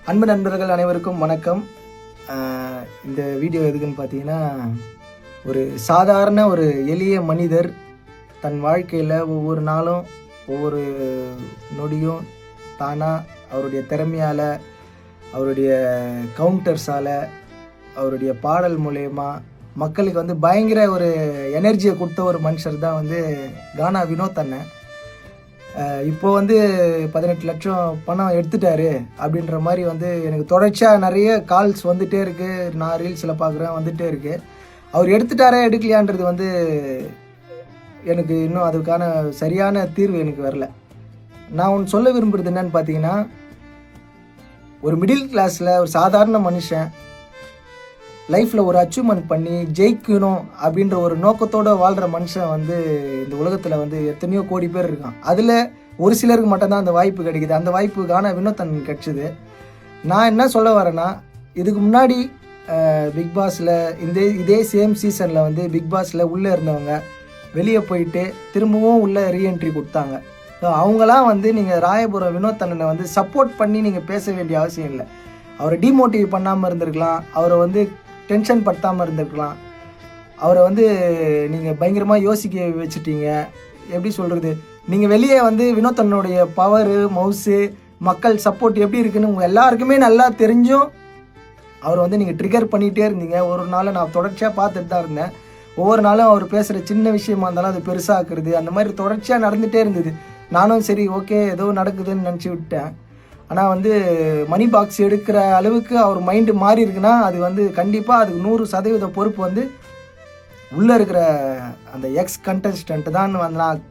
அன்பு நண்பர்கள் அனைவருக்கும் வணக்கம். இந்த வீடியோ எதுக்குன்னு பார்த்தீங்கன்னா, ஒரு சாதாரண ஒரு எளிய மனிதர் தன் வாழ்க்கையில் ஒவ்வொரு நாளும் ஒவ்வொரு நொடியும் தானாக அவருடைய திறமையால், அவருடைய கவுண்டர்ஸால், அவருடைய பாடல் மூலயமா மக்களுக்கு பயங்கர ஒரு எனர்ஜியை கொடுத்த ஒரு மனுஷர் தான் கானா வினோத் அண்ணன். இப்போ 18 லட்சம் பணம் எடுத்துட்டாரு அப்படின்ற மாதிரி எனக்கு தொடர்ச்சியாக நிறைய கால்ஸ் வந்துகிட்டே இருக்குது. நான் ரீல்ஸில் பார்க்குறேன், வந்துகிட்டே இருக்குது. அவர் எடுத்துட்டாரா எடுக்கலையான்றது எனக்கு இன்னும் அதுக்கான சரியான தீர்வு எனக்கு வரல. நான் ஒன்று சொல்ல விரும்புகிறது என்னன்னு பார்த்தீங்கன்னா, ஒரு மிடில் கிளாஸில் ஒரு சாதாரண மனுஷன் லைஃப்பில் ஒரு அச்சீவ்மெண்ட் பண்ணி ஜெயிக்கணும் அப்படின்ற ஒரு நோக்கத்தோடு வாழ்கிற மனுஷன் இந்த உலகத்தில் எத்தனையோ கோடி பேர் இருக்கான். அதில் ஒரு சிலருக்கு மட்டும்தான் அந்த வாய்ப்பு கிடைக்குது. அந்த வாய்ப்பு கானா வினோத் கிடச்சிது. நான் என்ன சொல்ல வரேன்னா, இதுக்கு முன்னாடி பிக் பாஸில் இதே சேம் சீசனில் பிக் பாஸில் உள்ளே இருந்தவங்க வெளியே போயிட்டு திரும்பவும் உள்ளே ரீஎன்ட்ரி கொடுத்தாங்க. ஸோ அவங்களாம் நீங்கள் ராயபுரம் வினோத் அண்ணனை சப்போர்ட் பண்ணி நீங்கள் பேச வேண்டிய அவசியம் இல்லை. அவரை டிமோட்டிவேட் பண்ணாமல் இருந்திருக்கலாம், அவரை டென்ஷன் படுத்தாமல் இருந்திருக்கலாம். அவரை நீங்கள் பயங்கரமாக யோசிக்க வச்சுட்டீங்க. எப்படி சொல்கிறது, நீங்கள் வெளியே வினோத் அண்ணனுடைய பவரு, மவுஸு, மக்கள் சப்போர்ட் எப்படி இருக்குன்னு உங்கள் எல்லாருக்குமே நல்லா தெரிஞ்சும் அவர் நீங்கள் ட்ரிகர் பண்ணிகிட்டே இருந்தீங்க. ஒரு நாள் நான் தொடர்ச்சியாக பார்த்துட்டு தான் இருந்தேன். ஒவ்வொரு நாளும் அவர் பேசுகிற சின்ன விஷயமா இருந்தாலும் அது பெருசாக்குறது, அந்த மாதிரி தொடர்ச்சியாக நடந்துகிட்டே இருந்தது. நானும் சரி ஓகே ஏதோ நடக்குதுன்னு நினச்சி விட்டேன். ஆனால் மணி பாக்ஸ் எடுக்கிற அளவுக்கு அவர் மைண்டு மாறி இருக்குன்னா அது கண்டிப்பாக அதுக்கு 100% பொறுப்பு உள்ளே இருக்கிற அந்த எக்ஸ் கண்டஸ்டன்ட் தான் நான்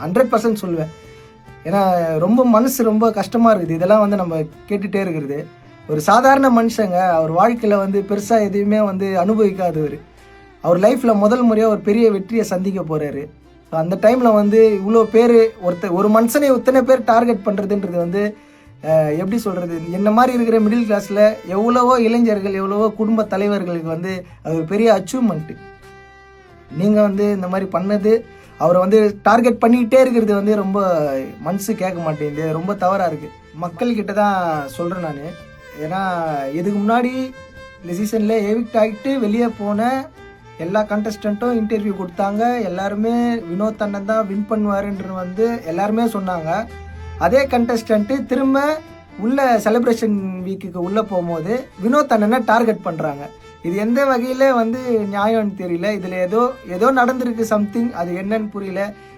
100% சொல்லுவேன். ஏன்னா ரொம்ப மனசு ரொம்ப கஷ்டமாக இருக்குது இதெல்லாம் நம்ம கேட்டுகிட்டே இருக்கிறது. ஒரு சாதாரண மனுஷங்க, அவர் வாழ்க்கையில் பெருசாக எதையுமே அனுபவிக்காதவர். அவர் லைஃப்பில் முதல் முறையாக ஒரு பெரிய வெற்றியை சந்திக்க போகிறாரு. அந்த டைமில் இவ்வளோ பேர் ஒரு மனுஷனை இத்தனை பேர் டார்கெட் பண்ணுறதுன்றது எப்படி சொல்கிறது, என்ன மாதிரி இருக்கிற மிடில் கிளாஸில் எவ்வளவோ இளைஞர்கள், எவ்வளவோ குடும்ப தலைவர்களுக்கு அது ஒரு பெரிய அச்சீவ்மெண்ட்டு. நீங்கள் இந்த மாதிரி பண்ணது, அவரை டார்கெட் பண்ணிக்கிட்டே இருக்கிறது ரொம்ப மனசு கேட்க மாட்டேங்குது, ரொம்ப தவறாக இருக்குது. மக்கள்கிட்ட தான் சொல்கிறேன் நான். ஏன்னா இதுக்கு முன்னாடி இந்த சீசனில் எவிக்ட் ஆகிட்டு வெளியே போன எல்லா கண்டஸ்டண்ட்டும் இன்டர்வியூ கொடுத்தாங்க. எல்லாருமே வினோத் அண்ணன் தான் வின் பண்ணுவாருன்ற எல்லாருமே சொன்னாங்க. அதே கண்டஸ்டண்ட்டு திரும்ப உள்ள செலிப்ரேஷன் வீக்குக்கு உள்ளே போகும்போது வினோத் அண்ணனை டார்கெட் பண்ணுறாங்க. இது எந்த வகையில் நியாயம்னு தெரியல. இதில் ஏதோ நடந்திருக்கு சம்திங், அது என்னன்னு புரியல.